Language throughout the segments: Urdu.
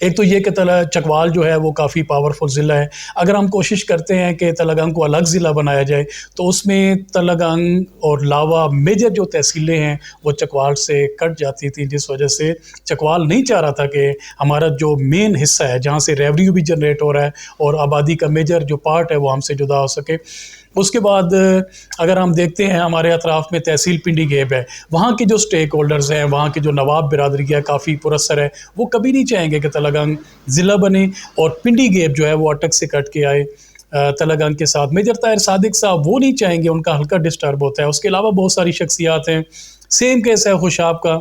ایک تو یہ کہ چکوال جو ہے وہ کافی پاورفل ضلع ہے. اگر ہم کوشش کرتے ہیں کہ تلگنگ کو الگ ضلع بنایا جائے تو اس میں تلگنگ اور لاوا میجر جو تحصیلیں ہیں وہ چکوال سے کٹ جاتی تھیں، جس وجہ سے چکوال نہیں چاہ رہا تھا کہ ہمارا جو مین حصہ ہے جہاں سے ریونیو بھی جنریٹ ہو رہا ہے اور آبادی کا میجر جو پارٹ ہے وہ ہم سے جدا ہو سکے. اس کے بعد اگر ہم دیکھتے ہیں ہمارے اطراف میں تحصیل پنڈی گیب ہے، وہاں کے جو سٹیک ہولڈرز ہیں، وہاں کے جو نواب برادری ہے کافی پراسر ہے، وہ کبھی نہیں چاہیں گے کہ تلگنگ ضلع بنے اور پنڈی گیب جو ہے وہ اٹک سے کٹ کے آئے تلگنگ کے ساتھ. میجر طاہر صادق صاحب وہ نہیں چاہیں گے، ان کا حلقہ ڈسٹرب ہوتا ہے. اس کے علاوہ بہت ساری شخصیات ہیں. سیم کیس ہے خوشاب کا.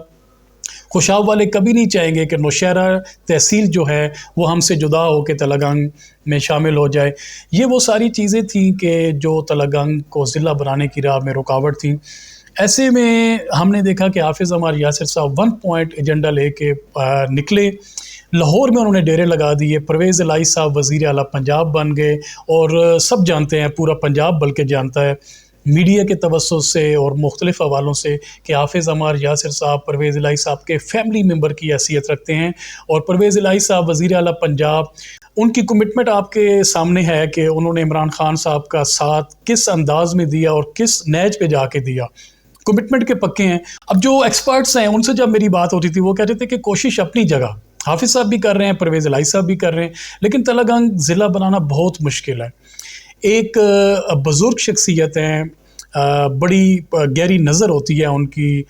خوشاب والے کبھی نہیں چاہیں گے کہ نوشہرہ تحصیل جو ہے وہ ہم سے جدا ہو کے تلگنگ میں شامل ہو جائے. یہ وہ ساری چیزیں تھیں کہ جو تلگنگ کو ضلع بنانے کی راہ میں رکاوٹ تھیں. ایسے میں ہم نے دیکھا کہ حافظ عمار یاسر صاحب 1 پوائنٹ ایجنڈا لے کے نکلے. لاہور میں انہوں نے ڈیرے لگا دیے. پرویز الہی صاحب وزیر اعلیٰ پنجاب بن گئے اور سب جانتے ہیں، پورا پنجاب بلکہ جانتا ہے میڈیا کے توسط سے اور مختلف حوالوں سے کہ حافظ عمار یاسر صاحب پرویز الہی صاحب کے فیملی ممبر کی حیثیت رکھتے ہیں. اور پرویز الہی صاحب وزیر اعلیٰ پنجاب، ان کی کمٹمنٹ آپ کے سامنے ہے کہ انہوں نے عمران خان صاحب کا ساتھ کس انداز میں دیا اور کس نیج پہ جا کے دیا. کمٹمنٹ کے پکے ہیں. اب جو ایکسپرٹس ہیں ان سے جب میری بات ہوتی تھی وہ کہتے تھے کہ کوشش اپنی جگہ حافظ صاحب بھی کر رہے ہیں، پرویز الہی صاحب بھی کر رہے ہیں، لیکن تلگنگ ضلع بنانا بہت مشکل ہے. ایک بزرگ شخصیت ہیں، بڑی گہری نظر ہوتی ہے ان کی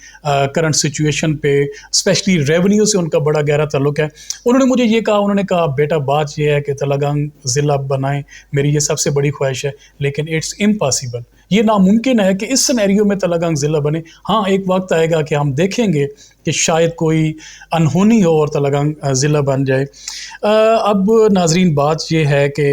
کرنٹ سچویشن پہ، اسپیشلی ریونیو سے ان کا بڑا گہرا تعلق ہے. انہوں نے مجھے یہ کہا، انہوں نے کہا بیٹا بات یہ ہے کہ تلگنگ ضلع بنائیں، میری یہ سب سے بڑی خواہش ہے، لیکن اٹس امپاسبل. یہ ناممکن ہے کہ اس سینیریو میں تلگنگ ضلع بنے. ہاں ایک وقت آئے گا کہ ہم دیکھیں گے کہ شاید کوئی انہونی ہو اور تلگنگ ضلع بن جائے. اب ناظرین بات یہ ہے کہ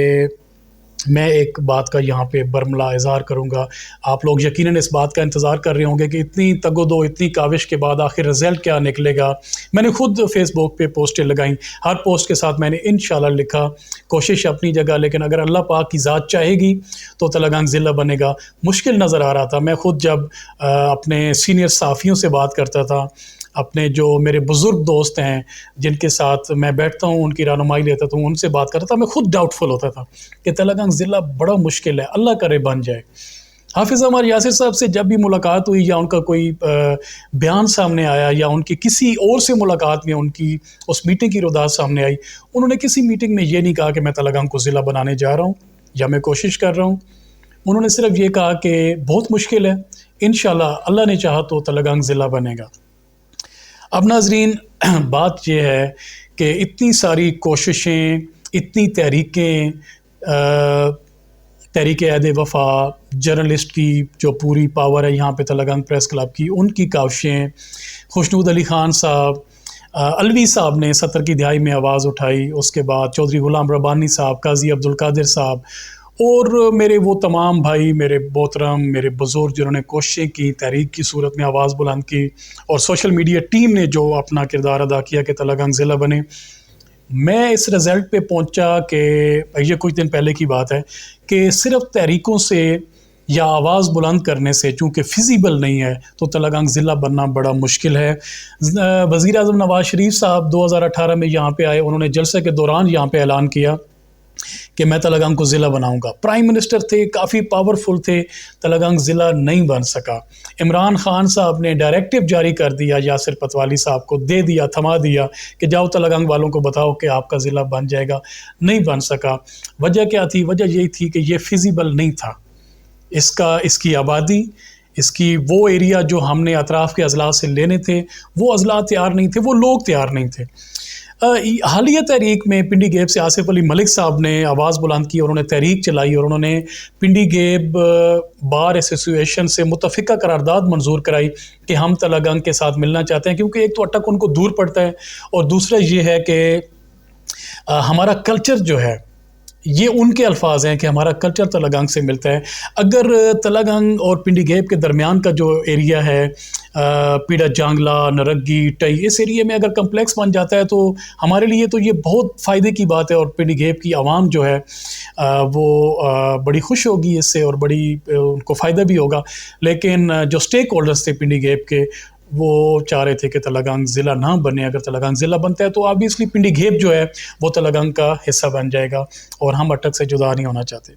میں ایک بات کا یہاں پہ برملا اظہار کروں گا. آپ لوگ یقیناً اس بات کا انتظار کر رہے ہوں گے کہ اتنی تگ و دو، اتنی کاوش کے بعد آخر رزلٹ کیا نکلے گا. میں نے خود فیس بک پہ پوسٹیں لگائیں، ہر پوسٹ کے ساتھ میں نے انشاءاللہ لکھا کوشش اپنی جگہ، لیکن اگر اللہ پاک کی ذات چاہے گی تو تلگنگ ضلع بنے گا. مشکل نظر آ رہا تھا. میں خود جب اپنے سینئر صحافیوں سے بات کرتا تھا، اپنے جو میرے بزرگ دوست ہیں جن کے ساتھ میں بیٹھتا ہوں، ان کی رہنمائی لیتا ہوں، ان سے بات کرتا تھا، میں خود ڈاؤٹ فل ہوتا تھا کہ تلگنگ ضلع بڑا مشکل ہے، اللہ کرے بن جائے. حافظ عمار یاسر صاحب سے جب بھی ملاقات ہوئی یا ان کا کوئی بیان سامنے آیا یا ان کی کسی اور سے ملاقات میں ان کی اس میٹنگ کی روایت سامنے آئی، انہوں نے کسی میٹنگ میں یہ نہیں کہا کہ میں تلگنگ کو ضلع بنانے جا رہا ہوں یا میں کوشش کر رہا ہوں. انہوں نے صرف یہ کہا کہ بہت مشکل ہے، انشاءاللہ اللہ نے چاہا تو تلگنگ ضلع بنے گا. اب ناظرین بات یہ ہے کہ اتنی ساری کوششیں، اتنی تحریکیں، تحریک عہد وفا، جرنلسٹ کی جو پوری پاور ہے یہاں پہ تلگنگ پریس کلب کی، ان کی کاوشیں، خوشنود علی خان صاحب، علوی صاحب نے 70 کی دہائی میں آواز اٹھائی، اس کے بعد چودھری غلام ربانی صاحب، قاضی عبدالقادر صاحب اور میرے وہ تمام بھائی، میرے محترم، میرے بزرگ جنہوں نے کوششیں کی، تحریک کی صورت میں آواز بلند کی، اور سوشل میڈیا ٹیم نے جو اپنا کردار ادا کیا کہ تلگنگ ضلع بنے. میں اس رزلٹ پہ پہنچا کہ یہ کچھ دن پہلے کی بات ہے کہ صرف تحریکوں سے یا آواز بلند کرنے سے چونکہ فیزیبل نہیں ہے تو تلگنگ ضلع بننا بڑا مشکل ہے. وزیر اعظم نواز شریف صاحب 2018 میں یہاں پہ آئے، انہوں نے جلسے کے دوران یہاں پہ اعلان کیا کہ میں تلگنگ کو ضلع بناؤں گا. پرائم منسٹر تھے، کافی پاورفل تھے، تلگنگ ضلع نہیں بن سکا. عمران خان صاحب نے ڈائریکٹیو جاری کر دیا، یاسر پتوالی صاحب کو دے دیا، تھما دیا کہ جاؤ تلگنگ والوں کو بتاؤ کہ آپ کا ضلع بن جائے گا. نہیں بن سکا. وجہ کیا تھی؟ وجہ یہی تھی کہ یہ فیزیبل نہیں تھا. اس کی آبادی، اس کی وہ ایریا جو ہم نے اطراف کے اضلاع سے لینے تھے، وہ اضلاع تیار نہیں تھے، وہ لوگ تیار نہیں تھے. حالیہ تحریک میں پنڈی گیب سے آصف علی ملک صاحب نے آواز بلند کی اور انہوں نے تحریک چلائی اور انہوں نے پنڈی گیب بار ایسوسییشن سے متفقہ قرارداد منظور کرائی کہ ہم تلگنگ کے ساتھ ملنا چاہتے ہیں، کیونکہ ایک تو اٹک ان کو دور پڑتا ہے اور دوسرا یہ ہے کہ ہمارا کلچر جو ہے، یہ ان کے الفاظ ہیں کہ ہمارا کلچر تلگنگ سے ملتا ہے. اگر تلگنگ اور پنڈی گیب کے درمیان کا جو ایریا ہے، پیڑا جانگلہ، نرگی، ٹئی، اس ایریے میں اگر کمپلیکس بن جاتا ہے تو ہمارے لیے تو یہ بہت فائدے کی بات ہے اور پنڈی گیب کی عوام جو ہے وہ بڑی خوش ہوگی اس سے اور بڑی ان کو فائدہ بھی ہوگا. لیکن جو سٹیک ہولڈرز تھے پنڈی گیب کے، وہ چاہ رہے تھے کہ تلگنگ ضلع نہ بنے. اگر تلگنگ ضلع بنتا ہے تو آبویسلی پنڈی گھیپ جو ہے وہ تلگنگ کا حصہ بن جائے گا, اور ہم اٹک سے جدا نہیں ہونا چاہتے.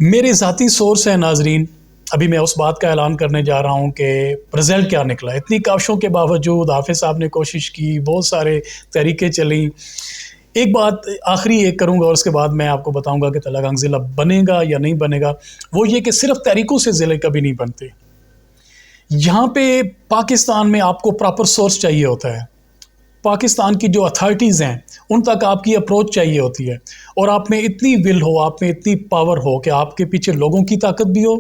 میرے ذاتی سورس ہیں ناظرین, ابھی میں اس بات کا اعلان کرنے جا رہا ہوں کہ رزلٹ کیا نکلا. اتنی کاوشوں کے باوجود حافظ صاحب نے کوشش کی, بہت سارے تحریکیں چلیں. ایک بات آخری ایک کروں گا اور اس کے بعد میں آپ کو بتاؤں گا کہ تلگنگ ضلع بنے گا یا نہیں بنے گا. وہ یہ کہ صرف تحریکوں سے ضلع کبھی نہیں بنتے. یہاں پہ پاکستان میں آپ کو پراپر سورس چاہیے ہوتا ہے. پاکستان کی جو اتھارٹیز ہیں ان تک آپ کی اپروچ چاہیے ہوتی ہے, اور آپ میں اتنی ول ہو, آپ میں اتنی پاور ہو کہ آپ کے پیچھے لوگوں کی طاقت بھی ہو,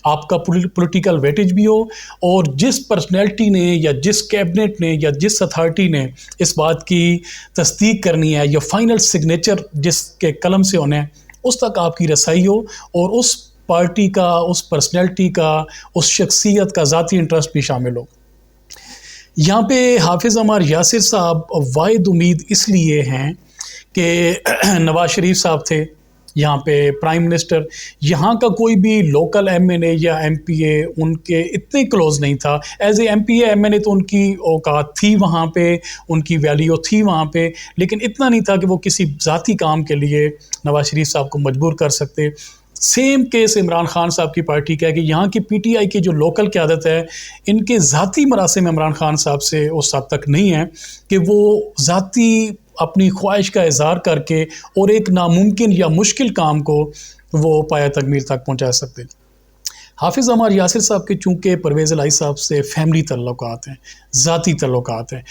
آپ کا پولیٹیکل ویٹیج بھی ہو, اور جس پرسنالٹی نے یا جس کیبنٹ نے یا جس اتھارٹی نے اس بات کی تصدیق کرنی ہے یا فائنل سگنیچر جس کے قلم سے ہونا ہے, اس تک آپ کی رسائی ہو, اور اس پارٹی کا, اس پرسنالٹی کا, اس شخصیت کا ذاتی انٹرسٹ بھی شامل ہو. یہاں پہ حافظ عمار یاسر صاحب واحد امید اس لیے ہیں کہ نواز شریف صاحب تھے یہاں پہ پرائم منسٹر. یہاں کا کوئی بھی لوکل ایم این اے یا ایم پی اے ان کے اتنے کلوز نہیں تھا. As a M P a M N A تو ان کی اوقات تھی وہاں پہ, ان کی ویلیو تھی وہاں پہ, لیکن اتنا نہیں تھا کہ وہ کسی ذاتی کام کے لیے نواز شریف صاحب کو مجبور کر سکتے. سیم کیس عمران خان صاحب کی پارٹی کا ہے کہ یہاں کی پی ٹی آئی کی جو لوکل قیادت ہے, ان کے ذاتی مراسم عمران خان صاحب سے اس حد تک نہیں ہے کہ وہ ذاتی اپنی خواہش کا اظہار کر کے اور ایک ناممکن یا مشکل کام کو وہ پایہ تکمیل تک پہنچا سکتے. حافظ عمار یاسر صاحب کے چونکہ پرویز الہی صاحب سے فیملی تعلقات ہیں, ذاتی تعلقات ہیں.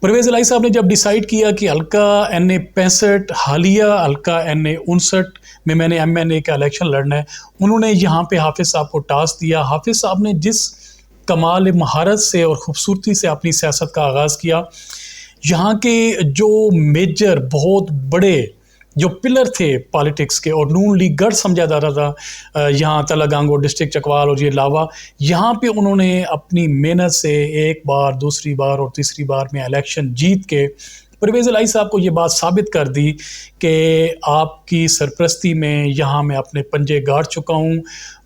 پرویز الہی صاحب نے جب ڈیسائیڈ کیا کہ حلقہ این اے 65 حالیہ حلقہ این اے 59 میں نے ایم این اے کا الیکشن لڑنا ہے, انہوں نے یہاں پہ حافظ صاحب کو ٹاسک دیا. حافظ صاحب نے جس کمال مہارت سے اور خوبصورتی سے اپنی سیاست کا آغاز کیا, یہاں کے جو میجر بہت بڑے جو پلر تھے پالیٹکس کے, اور نون لیگ گڑھ سمجھا جاتا تھا یہاں تلگنگ اور ڈسٹرکٹ چکوال اور یہ لاوا, یہاں پہ انہوں نے اپنی محنت سے ایک بار, دوسری بار اور تیسری بار میں الیکشن جیت کے پرویز الہی صاحب کو یہ بات ثابت کر دی کہ آپ کی سرپرستی میں یہاں میں اپنے پنجے گاڑ چکا ہوں.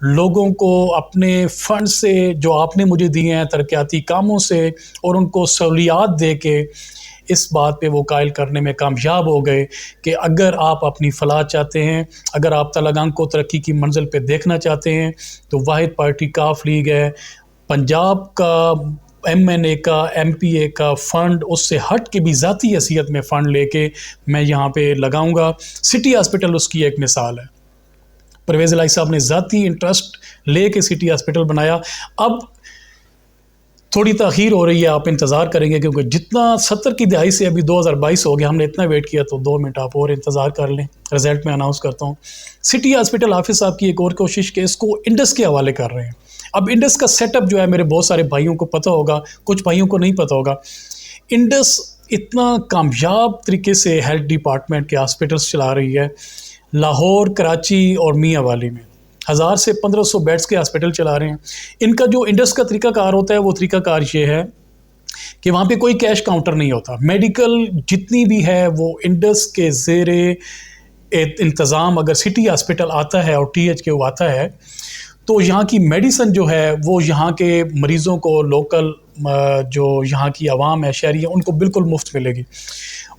لوگوں کو اپنے فنڈ سے جو آپ نے مجھے دیے ہیں ترقیاتی کاموں سے, اور ان کو سہولیات دے کے اس بات پہ وہ قائل کرنے میں کامیاب ہو گئے کہ اگر آپ اپنی فلاح چاہتے ہیں, اگر آپ تلگنگ کو ترقی کی منزل پہ دیکھنا چاہتے ہیں, تو واحد پارٹی کاف لیگ ہے. پنجاب کا ایم این اے کا, ایم پی اے کا فنڈ اس سے ہٹ کے بھی ذاتی حیثیت میں فنڈ لے کے میں یہاں پہ لگاؤں گا. سٹی ہاسپٹل اس کی ایک مثال ہے. پرویز الہی صاحب نے ذاتی انٹرسٹ لے کے سٹی ہاسپٹل بنایا. اب تھوڑی تاخیر ہو رہی ہے, آپ انتظار کریں گے کیونکہ جتنا 70 کی دہائی سے ابھی 2022 ہو گیا, ہم نے اتنا ویٹ کیا, تو 2 منٹ آپ اور انتظار کر لیں, رزلٹ میں اناؤنس کرتا ہوں. سٹی ہاسپٹل حافظ صاحب کی ایک اور کوشش کہ اس کو انڈس کے حوالے کر رہے ہیں. اب انڈس کا سیٹ اپ جو ہے میرے بہت سارے بھائیوں کو پتہ ہوگا, کچھ بھائیوں کو نہیں پتہ ہوگا. انڈس اتنا کامیاب طریقے سے ہیلتھ ڈپارٹمنٹ کے ہاسپٹلس چلا رہی ہے. لاہور, کراچی اور میاں والی میں 1000 سے 1500 بیڈس کے ہاسپٹل چلا رہے ہیں. ان کا جو انڈس کا طریقہ کار ہوتا ہے وہ طریقہ کار یہ ہے کہ وہاں پہ کوئی کیش کاؤنٹر نہیں ہوتا. میڈیکل جتنی بھی ہے وہ انڈس کے زیر انتظام اگر سٹی ہاسپٹل آتا ہے اور ٹی ایچ کے وہ آتا ہے, تو یہاں کی میڈیسن جو ہے وہ یہاں کے مریضوں کو, لوکل جو یہاں کی عوام ہے, شہری ہیں, ان کو بالکل مفت ملے گی.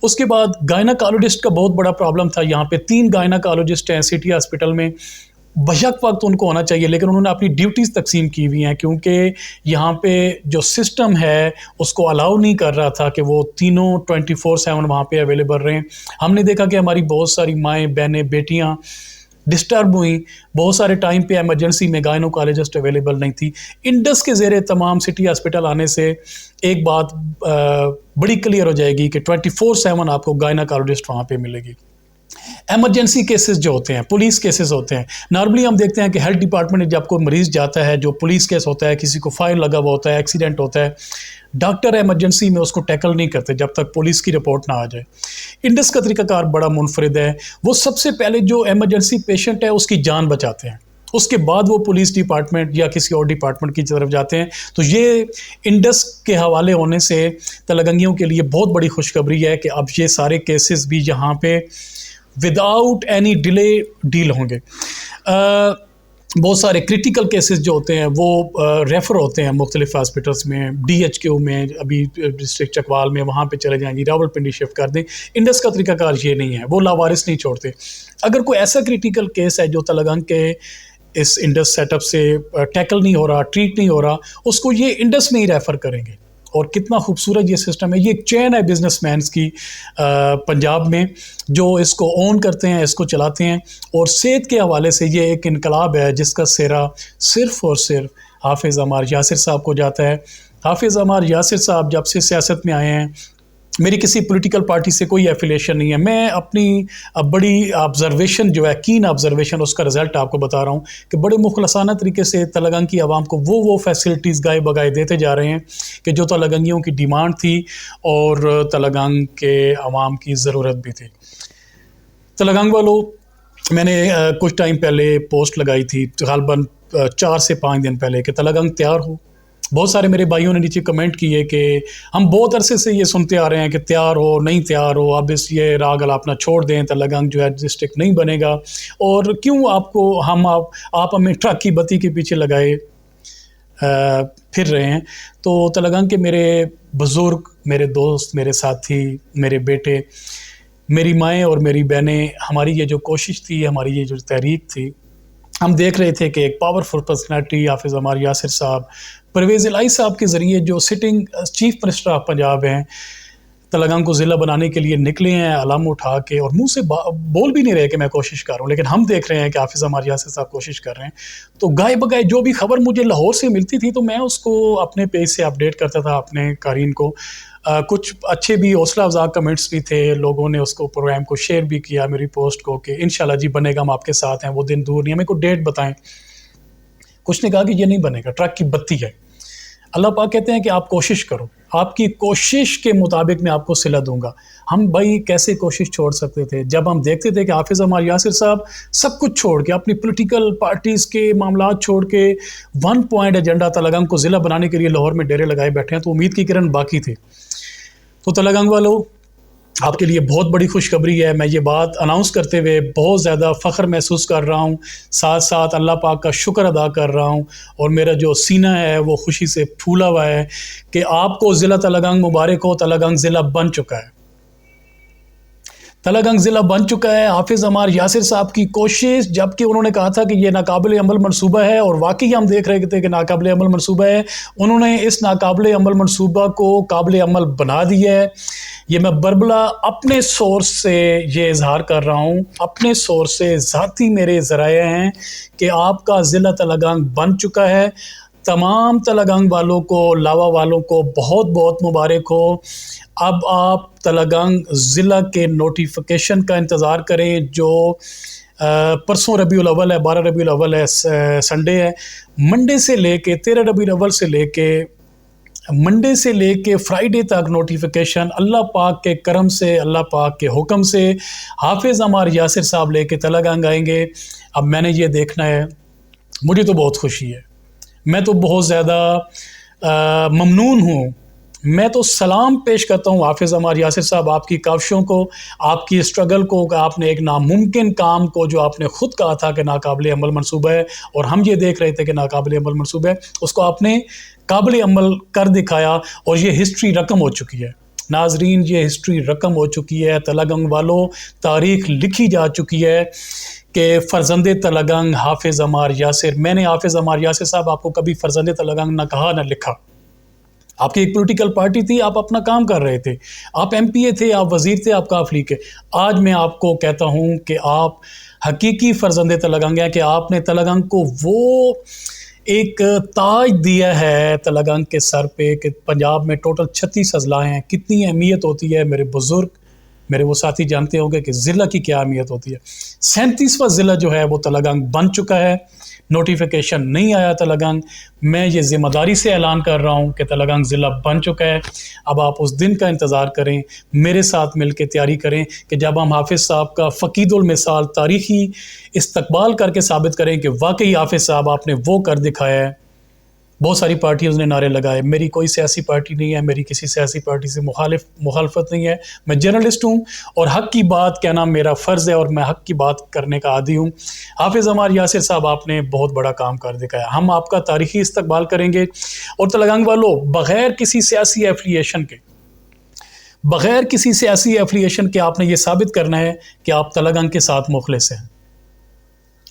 اس کے بعد گائناکالوجسٹ کا بہت بڑا پرابلم تھا. یہاں پہ 3 گائناکالوجسٹ ہیں سٹی ہاسپٹل میں, بیک وقت ان کو ہونا چاہیے, لیکن انہوں نے اپنی ڈیوٹیز تقسیم کی ہوئی ہیں کیونکہ یہاں پہ جو سسٹم ہے اس کو الاؤ نہیں کر رہا تھا کہ وہ تینوں 24/7 وہاں پہ اویلیبل رہیں. ہم نے دیکھا کہ ہماری بہت ساری مائیں, بہنیں, بیٹیاں ڈسٹرب ہوئیں. بہت سارے ٹائم پہ ایمرجنسی میں گائنوکالوجسٹ اویلیبل نہیں تھی. انڈس کے زیر تمام سٹی ہاسپٹل آنے سے ایک بات بڑی کلیئر ہو جائے گی کہ 24/7 آپ کو گائناکالوجسٹ وہاں پہ ملے گی. ایمرجنسی کیسز جو ہوتے ہیں, پولیس کیسز ہوتے ہیں, نارملی ہم دیکھتے ہیں کہ ہیلتھ ڈپارٹمنٹ میں جب کوئی مریض جاتا ہے, جو پولیس کیس ہوتا ہے, کسی کو فائر لگا ہوا ہوتا ہے, ایکسیڈنٹ ہوتا ہے, ڈاکٹر ایمرجنسی میں اس کو ٹیکل نہیں کرتے جب تک پولیس کی رپورٹ نہ آ جائے. انڈس کا طریقہ کار بڑا منفرد ہے. وہ سب سے پہلے جو ایمرجنسی پیشنٹ ہے اس کی جان بچاتے ہیں, اس کے بعد وہ پولیس ڈپارٹمنٹ یا کسی اور ڈپارٹمنٹ کی طرف جاتے ہیں. تو یہ انڈس کے حوالے ہونے سے تلگنگیوں کے لیے بہت بڑی خوشخبری ہے کہ اب یہ سارے کیسز بھی یہاں پہ وداؤٹ اینی ڈیلے ڈیل ہوں گے. بہت سارے کرٹیکل کیسز جو ہوتے ہیں وہ ریفر ہوتے ہیں مختلف ہاسپٹلس میں، DHQ میں، ابھی ڈسٹرکٹ چکوال میں، وہاں پہ چلے جائیں گی، راول پنڈی شفٹ کر دیں۔ انڈس کا طریقہ کار یہ نہیں ہے، وہ لاوارث نہیں چھوڑتے۔ اگر کوئی ایسا کرٹیکل کیس ہے جو تلنگانگ کے اس انڈس سیٹ اپ سے ٹیکل نہیں ہو رہا، ٹریٹ نہیں ہو رہا، اس کو یہ انڈس میں ہی ریفر کریں گے۔ اور کتنا خوبصورت یہ سسٹم ہے، یہ ایک چین ہے بزنس مینس کی پنجاب میں، جو اس کو اون کرتے ہیں، اس کو چلاتے ہیں۔ اور صحت کے حوالے سے یہ ایک انقلاب ہے جس کا سہرا صرف اور صرف حافظ عمار یاسر صاحب کو جاتا ہے۔ حافظ عمار یاسر صاحب جب سے سیاست میں آئے ہیں، میری کسی پولیٹیکل پارٹی سے کوئی ایفیلیشن نہیں ہے، میں اپنی بڑی آبزرویشن جو ہے، کین آبزرویشن، اس کا رزلٹ آپ کو بتا رہا ہوں کہ بڑے مخلصانہ طریقے سے تلنگانگ کی عوام کو وہ فیسلٹیز گائے بگائے دیتے جا رہے ہیں کہ جو تلنگانگیوں کی ڈیمانڈ تھی اور تلنگانگ کے عوام کی ضرورت بھی تھی۔ تلنگانگ والوں، میں نے کچھ ٹائم پہلے پوسٹ لگائی تھی، غالباً 4 سے 5 دن پہلے، کہ تلنگانگ تیار ہو۔ بہت سارے میرے بھائیوں نے نیچے کمنٹ کیے کہ ہم بہت عرصے سے یہ سنتے آ رہے ہیں کہ تیار ہو، نہیں تیار ہو، اب اس یہ راگ الاپنا چھوڑ دیں، تلنگانگ جو ہے ڈسٹرکٹ نہیں بنے گا، اور کیوں آپ ہمیں ٹرک کی بتی کے پیچھے لگائے پھر رہے ہیں۔ تو تلنگانگ کے میرے بزرگ، میرے دوست، میرے ساتھی، میرے بیٹے، میری مائیں اور میری بہنیں، ہماری یہ جو کوشش تھی، ہماری یہ جو تحریک تھی، ہم دیکھ رہے تھے کہ ایک پاورفل پرسنالٹی حافظ عمار یاسر صاحب، پرویز الہی صاحب کے ذریعے، جو sitting chief minister of Punjab ہیں، تلنگانگ کو ضلع بنانے کے لیے نکلے ہیں علم اٹھا کے، اور منہ سے بول بھی نہیں رہے کہ میں کوشش کر رہا ہوں، لیکن ہم دیکھ رہے ہیں کہ حافظ عمار یاسر صاحب کوشش کر رہے ہیں۔ تو گائے بگائے جو بھی خبر مجھے لاہور سے ملتی تھی تو میں اس کو اپنے پیج سے اپڈیٹ کرتا تھا اپنے قارئین کو۔ کچھ اچھے بھی حوصلہ افزا کمنٹس بھی تھے، لوگوں نے اس کو پروگرام کو شیئر بھی کیا، میری پوسٹ کو، کہ انشاءاللہ جی بنے گا، ہم آپ کے ساتھ ہیں، وہ دن دور نہیں ہے، میرے کو ڈیٹ بتائیں۔ کچھ نے کہا کہ یہ نہیں بنے گا، ٹرک کی بتی ہے۔ اللہ پاک کہتے ہیں کہ آپ کوشش کرو، آپ کی کوشش کے مطابق میں آپ کو صلہ دوں گا۔ ہم بھائی کیسے کوشش چھوڑ سکتے تھے جب ہم دیکھتے تھے کہ حافظ عمار یاسر صاحب سب کچھ چھوڑ کے، اپنی پولیٹیکل پارٹیز کے معاملات چھوڑ کے، 1 پوائنٹ ایجنڈا تلنگانگ کو ضلع بنانے کے لیے لاہور میں ڈیرے لگائے بیٹھے ہیں، تو امید کی کرن باقی تھی۔ تو تلنگانگ والوں، آپ کے لیے بہت بڑی خوشخبری ہے۔ میں یہ بات اناؤنس کرتے ہوئے بہت زیادہ فخر محسوس کر رہا ہوں، ساتھ ساتھ اللہ پاک کا شکر ادا کر رہا ہوں، اور میرا جو سینہ ہے وہ خوشی سے پھولا ہوا ہے کہ آپ کو ضلع تلنگانگ مبارک ہو۔ تلنگانگ ضلع بن چکا ہے، تلنگانگ ضلع بن چکا ہے۔ حافظ عمار یاسر صاحب کی کوشش، جبکہ انہوں نے کہا تھا کہ یہ ناقابل عمل منصوبہ ہے، اور واقعی ہم دیکھ رہے تھے کہ ناقابل عمل منصوبہ ہے، انہوں نے اس ناقابل عمل منصوبہ کو قابل عمل بنا دیا ہے۔ یہ میں بربلا اپنے سورس سے یہ اظہار کر رہا ہوں، اپنے سورس سے، ذاتی میرے ذرائع ہیں کہ آپ کا ضلع تلنگانگ بن چکا ہے۔ تمام تلنگانگ والوں کو، لاوا والوں کو بہت بہت مبارک ہو۔ اب آپ تلنگانگ ضلع کے نوٹیفیکیشن کا انتظار کریں، جو پرسوں ربیع الاول ہے، 12 ربیع الاول ہے، سنڈے ہے۔ منڈے سے لے کے 13 ربیع الاول سے لے کے منڈے سے لے کے فرائیڈے تک نوٹیفیکیشن اللہ پاک کے کرم سے، اللہ پاک کے حکم سے حافظ عمار یاسر صاحب لے کے تلنگانگ آئیں گے۔ اب میں نے یہ دیکھنا ہے، مجھے تو بہت خوشی ہے، میں تو بہت زیادہ ممنون ہوں، میں تو سلام پیش کرتا ہوں حافظ عمار یاسر صاحب، آپ کی کاوشوں کو، آپ کی اسٹرگل کو، کہ آپ نے ایک ناممکن کام کو، جو آپ نے خود کہا تھا کہ ناقابل عمل منصوبہ ہے، اور ہم یہ دیکھ رہے تھے کہ ناقابل عمل منصوبہ ہے، اس کو آپ نے قابل عمل کر دکھایا، اور یہ ہسٹری رقم ہو چکی ہے۔ ناظرین، یہ ہسٹری رقم ہو چکی ہے، تلنگانگ والوں، تاریخ لکھی جا چکی ہے کہ فرزند تلنگانگ حافظ عمار یاسر۔ میں نے حافظ عمار یاسر صاحب آپ کو کبھی فرزند تلنگانگ نہ کہا نہ لکھا۔ آپ کی ایک پولیٹیکل پارٹی تھی، آپ اپنا کام کر رہے تھے، آپ MP تھے، آپ وزیر تھے، آپ کاف لیگ کے۔ آج میں آپ کو کہتا ہوں کہ آپ حقیقی فرزند تلنگانگ ہیں، کہ آپ نے تلنگانگ کو وہ ایک تاج دیا ہے تلنگانگ کے سر پہ، کہ پنجاب میں ٹوٹل 36 اضلاع ہیں، کتنی اہمیت ہوتی ہے۔ میرے بزرگ، میرے وہ ساتھی جانتے ہوں گے کہ ضلع کی کیا اہمیت ہوتی ہے۔ 37واں ضلع جو ہے وہ تلنگانگ بن چکا ہے، نوٹیفیکیشن نہیں آیا تلنگانگ۔ میں یہ ذمہ داری سے اعلان کر رہا ہوں کہ تلنگانگ ضلع بن چکا ہے۔ اب آپ اس دن کا انتظار کریں، میرے ساتھ مل کے تیاری کریں کہ جب ہم حافظ صاحب کا فقید المثال تاریخی استقبال کر کے ثابت کریں کہ واقعی حافظ صاحب آپ نے وہ کر دکھایا ہے بہت ساری پارٹیوں نے نعرے لگائے. میری کوئی سیاسی پارٹی نہیں ہے, میری کسی سیاسی پارٹی سے مخالفت نہیں ہے, میں جرنلسٹ ہوں اور حق کی بات کہنا میرا فرض ہے اور میں حق کی بات کرنے کا عادی ہوں. حافظ عمار یاسر صاحب, آپ نے بہت بڑا کام کر دکھایا. ہم آپ کا تاریخی استقبال کریں گے. اور تلنگانگ والوں, بغیر کسی سیاسی ایفیلیشن کے آپ نے یہ ثابت کرنا ہے کہ آپ تلنگانگ کے ساتھ مخلص ہیں.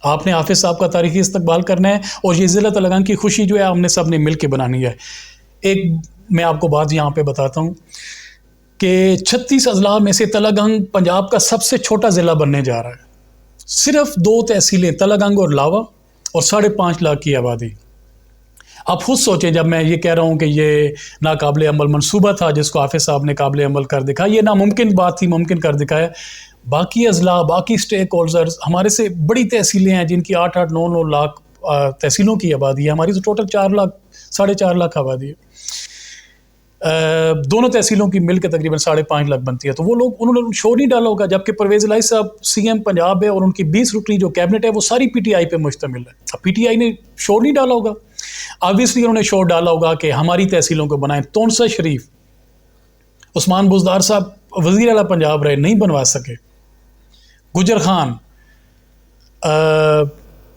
آپ نے حافظ صاحب کا تاریخی استقبال کرنا ہے اور یہ ضلع تلنگانگ کی خوشی جو ہے ہم نے سب نے مل کے بنانی ہے. ایک میں آپ کو بات یہاں پہ بتاتا ہوں کہ 36 اضلاع میں سے تلنگانگ پنجاب کا سب سے چھوٹا ضلع بننے جا رہا ہے. صرف 2 تحصیلیں تلنگانگ اور لاوا اور 5.5 لاکھ کی آبادی. آپ خود سوچیں, جب میں یہ کہہ رہا ہوں کہ یہ ناقابل عمل منصوبہ تھا جس کو حافظ صاحب نے قابل عمل کر دکھایا, یہ ناممکن بات تھی, ممکن کر دکھایا. باقی اضلاع, باقی اسٹیک ہولڈرز, ہمارے سے بڑی تحصیلیں ہیں جن کی 8-8, 9-9 لاکھ تحصیلوں کی آبادی ہے. ہماری تو ٹوٹل 4 لاکھ 4.5 لاکھ آبادی ہے. دونوں تحصیلوں کی مل کے تقریباً 5.5 لاکھ بنتی ہے. تو وہ لوگ, انہوں نے شور نہیں ڈالا ہوگا, جبکہ پرویز الہی صاحب CM پنجاب ہے اور ان کی 20 رکنی جو کیبنٹ ہے وہ ساری PTI پہ مشتمل ہے. اب PTI نے شور نہیں ڈالا ہوگا, آبویسلی انہوں نے شور ڈالا ہوگا کہ ہماری تحصیلوں کو بنائیں. تونسا شریف, عثمان بزدار صاحب وزیر اعلیٰ پنجاب رہے, نہیں بنوا سکے. گجر خان,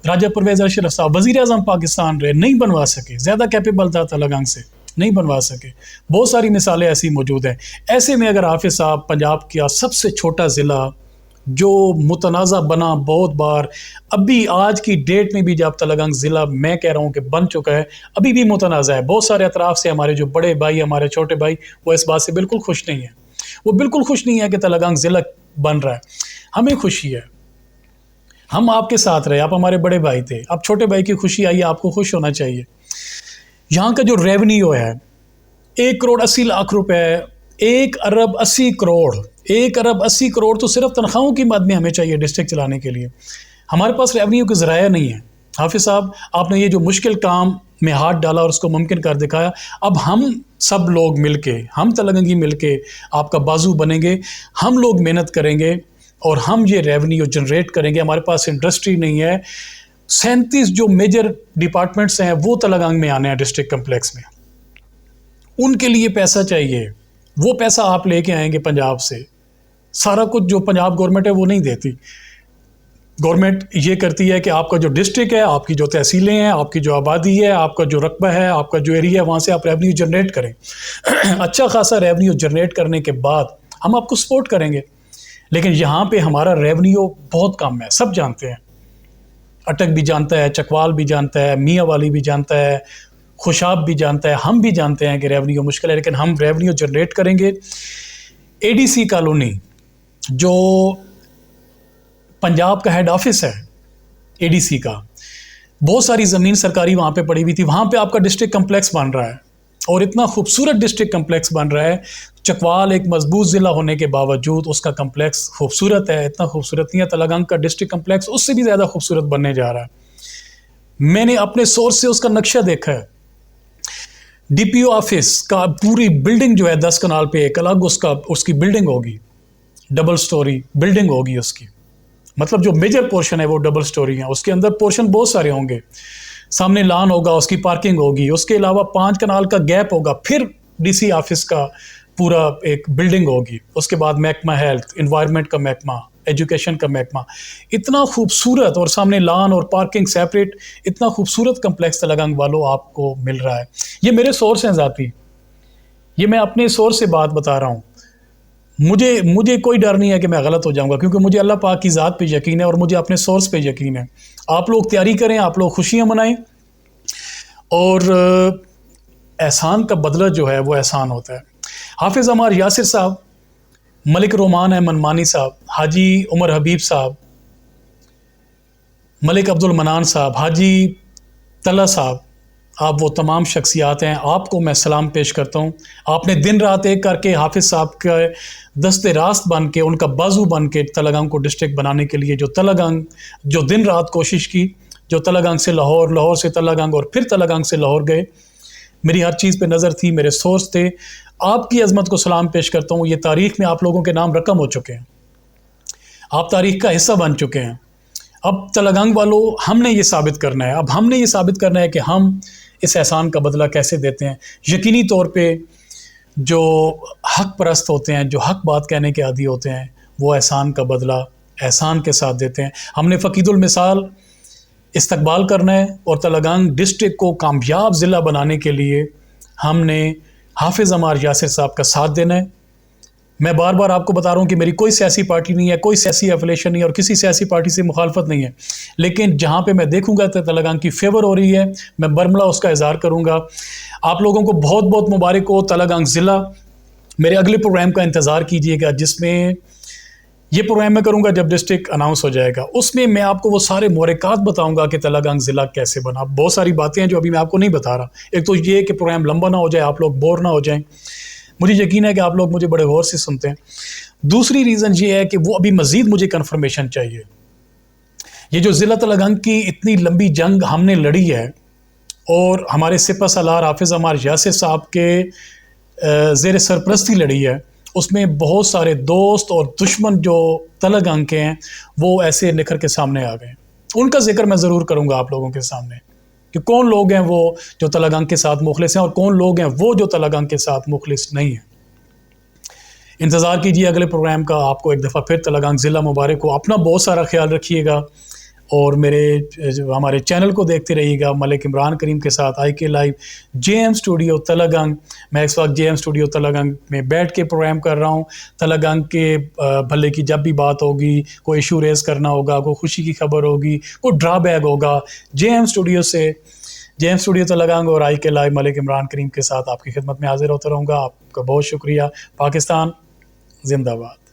راجہ پرویز اشرف صاحب وزیر اعظم پاکستان رہے, نہیں بنوا سکے. زیادہ کیپیبل تھا تلنگانگ سے, نہیں بنوا سکے. بہت ساری مثالیں ایسی موجود ہیں. ایسے میں اگر حافظ صاحب پنجاب کا سب سے چھوٹا ضلع جو متنازع بنا بہت بار, ابھی آج کی ڈیٹ میں بھی جب تلنگانگ ضلع میں کہہ رہا ہوں کہ بن چکا ہے, ابھی بھی متنازع ہے. بہت سارے اطراف سے ہمارے جو بڑے بھائی, ہمارے چھوٹے بھائی, وہ اس بات سے بالکل خوش نہیں ہیں. وہ بالکل خوش نہیں ہے کہ تلنگانگ ضلع بن رہا ہے. ہمیں خوشی ہے, ہم آپ کے ساتھ رہے, آپ ہمارے بڑے بھائی تھے. اب چھوٹے بھائی کی خوشی آئی, آپ کو خوش ہونا چاہیے. یہاں کا جو ریونیو ہے 1,80,00,000 روپے, 1,80 کروڑ 1,80 کروڑ تو صرف تنخواہوں کی مد میں ہمیں چاہیے ڈسٹرکٹ چلانے کے لیے. ہمارے پاس ریونیو کے ذرائع نہیں ہے. حافظ صاحب, آپ نے یہ جو مشکل کام میں ہاتھ ڈالا اور اس کو ممکن کر دکھایا. اب ہم سب لوگ مل کے, ہم تلنگانگی مل کے آپ کا بازو بنیں گے. ہم لوگ محنت کریں گے اور ہم یہ ریونیو جنریٹ کریں گے. ہمارے پاس انڈسٹری نہیں ہے. 37 جو میجر ڈپارٹمنٹس ہیں وہ تلنگانگ میں آنے ہیں ڈسٹرکٹ کمپلیکس میں. ان کے لیے پیسہ چاہیے, وہ پیسہ آپ لے کے آئیں گے پنجاب سے. سارا کچھ جو پنجاب گورنمنٹ ہے وہ نہیں دیتی. گورنمنٹ یہ کرتی ہے کہ آپ کا جو ڈسٹرکٹ ہے, آپ کی جو تحصیلیں ہیں, آپ کی جو آبادی ہے, آپ کا جو رقبہ ہے, آپ کا جو ایریا ہے, وہاں سے آپ ریونیو جنریٹ کریں. اچھا خاصا ریونیو جنریٹ کرنے کے بعد ہم آپ کو سپورٹ کریں گے. لیکن یہاں پہ ہمارا ریونیو بہت کم ہے, سب جانتے ہیں. اٹک بھی جانتا ہے, چکوال بھی جانتا ہے, میاں والی بھی جانتا ہے, خوشاب بھی جانتا ہے, ہم بھی جانتے ہیں کہ ریونیو مشکل ہے. لیکن ہم ریونیو جنریٹ کریں گے. ADC کالونی جو پنجاب کا ہیڈ آفس ہے ADC کا, بہت ساری زمین سرکاری وہاں پہ پڑی ہوئی تھی. وہاں پہ آپ کا ڈسٹرکٹ کمپلیکس بن رہا ہے اور اتنا خوبصورت ڈسٹرکٹ کمپلیکس بن رہا ہے. چکوال ایک مضبوط ضلع ہونے کے باوجود اس کا کمپلیکس خوبصورت ہے. اتنا خوبصورت نہیں ہے. تلنگانگ کا ڈسٹرکٹ کمپلیکس اس سے بھی زیادہ خوبصورت بننے جا رہا ہے. میں نے اپنے سورس سے اس کا نقشہ دیکھا ہے. DPO آفس کا پوری بلڈنگ جو ہے 10 کنال پہ ایک الگ اس کی بلڈنگ ہوگی, ڈبل سٹوری بلڈنگ ہوگی اس کی. مطلب جو میجر پورشن ہے وہ ڈبل سٹوری ہیں. اس کے اندر پورشن بہت سارے ہوں گے. سامنے لان ہوگا, اس کی پارکنگ ہوگی, اس کے علاوہ 5 کنال کا گیپ ہوگا, پھر DC آفس کا پورا ایک بلڈنگ ہوگی. اس کے بعد محکمہ ہیلتھ, انوائرمنٹ کا محکمہ, ایجوکیشن کا محکمہ. اتنا خوبصورت, اور سامنے لان اور پارکنگ سیپریٹ, اتنا خوبصورت کمپلیکس تلنگانگ والوں آپ کو مل رہا ہے. یہ میرے سورس ہیں ذاتی, یہ میں اپنے سورس سے بات بتا رہا ہوں. مجھے کوئی ڈر نہیں ہے کہ میں غلط ہو جاؤں گا, کیونکہ مجھے اللہ پاک کی ذات پہ یقین ہے اور مجھے اپنے سورس پہ یقین ہے. آپ لوگ تیاری کریں, آپ لوگ خوشیاں منائیں, اور احسان کا بدلہ جو ہے وہ احسان ہوتا ہے. حافظ عمار یاسر صاحب, ملک رومان احمد مانی صاحب, حاجی عمر حبیب صاحب, ملک عبد المنان صاحب, حاجی طلحہ صاحب, آپ وہ تمام شخصیات ہیں. آپ کو میں سلام پیش کرتا ہوں. آپ نے دن رات ایک کر کے حافظ صاحب کے دست راست بن کے, ان کا بازو بن کے تلنگانگ کو ڈسٹرکٹ بنانے کے لیے جو دن رات کوشش کی, جو تلنگانگ سے لاہور, لاہور سے تلنگانگ اور پھر تلنگانگ سے لاہور گئے. میری ہر چیز پہ نظر تھی, میرے سورس تھے. آپ کی عظمت کو سلام پیش کرتا ہوں. یہ تاریخ میں آپ لوگوں کے نام رقم ہو چکے ہیں, آپ تاریخ کا حصہ بن چکے ہیں. اب تلنگانگ والوں, ہم نے یہ ثابت کرنا ہے, اب ہم نے یہ ثابت کرنا ہے کہ ہم اس احسان کا بدلہ کیسے دیتے ہیں. یقینی طور پہ جو حق پرست ہوتے ہیں, جو حق بات کہنے کے عادی ہوتے ہیں, وہ احسان کا بدلہ احسان کے ساتھ دیتے ہیں. ہم نے فقید المثال استقبال کرنا ہے اور تلگنگ ڈسٹرکٹ کو کامیاب ضلع بنانے کے لیے ہم نے حافظ عمار یاسر صاحب کا ساتھ دینا ہے. میں بار بار آپ کو بتا رہا ہوں کہ میری کوئی سیاسی پارٹی نہیں ہے, کوئی سیاسی ایفیلیشن نہیں ہے اور کسی سیاسی پارٹی سے مخالفت نہیں ہے, لیکن جہاں پہ میں دیکھوں گا کہ تلگنگ کی فیور ہو رہی ہے میں برملا اس کا اظہار کروں گا. آپ لوگوں کو بہت بہت مبارک ہو تلگنگ ضلع. میرے اگلے پروگرام کا انتظار کیجئے گا, جس میں یہ پروگرام میں کروں گا جب ڈسٹرکٹ اناؤنس ہو جائے گا. اس میں میں آپ کو وہ سارے محرکات بتاؤں گا کہ تلگنگ ضلع کیسے بنا. بہت ساری باتیں ہیں جو ابھی میں آپ کو نہیں بتا رہا. ایک تو یہ کہ پروگرام لمبا نہ ہو جائے, آپ لوگ بور نہ ہو جائیں. مجھے یقین ہے کہ آپ لوگ مجھے بڑے غور سے سنتے ہیں. دوسری ریزن یہ ہے کہ وہ ابھی مزید مجھے کنفرمیشن چاہیے. یہ جو ضلع تلگنگ کی اتنی لمبی جنگ ہم نے لڑی ہے اور ہمارے سپہ سالار حافظ عمار یاسر صاحب کے زیر سرپرستی لڑی ہے, اس میں بہت سارے دوست اور دشمن جو تلگنگ کے ہیں وہ ایسے نکھر کے سامنے آ گئے. ان کا ذکر میں ضرور کروں گا آپ لوگوں کے سامنے کہ کون لوگ ہیں وہ جو تلگنگ کے ساتھ مخلص ہیں اور کون لوگ ہیں وہ جو تلگنگ کے ساتھ مخلص نہیں ہیں. انتظار کیجیے اگلے پروگرام کا. آپ کو ایک دفعہ پھر تلگنگ ضلع مبارک ہو. اپنا بہت سارا خیال رکھیے گا اور ہمارے چینل کو دیکھتے رہیے گا. ملک عمران کریم کے ساتھ آئی کے live J M studio Talagang. میں اس وقت جے ایم اسٹوڈیو تلگنگ میں بیٹھ کے پروگرام کر رہا ہوں. تلگنگ کے بھلے کی جب بھی بات ہوگی, کوئی ایشو ریز کرنا ہوگا, کوئی خوشی کی خبر ہوگی, کوئی ڈرا بیک ہوگا, جے ایم اسٹوڈیو تلگنگ اور آئی کے لائیو ملک عمران کریم کے ساتھ آپ کی خدمت میں حاضر ہوتا رہوں گا. آپ کا بہت شکریہ. پاکستان زندہ باد.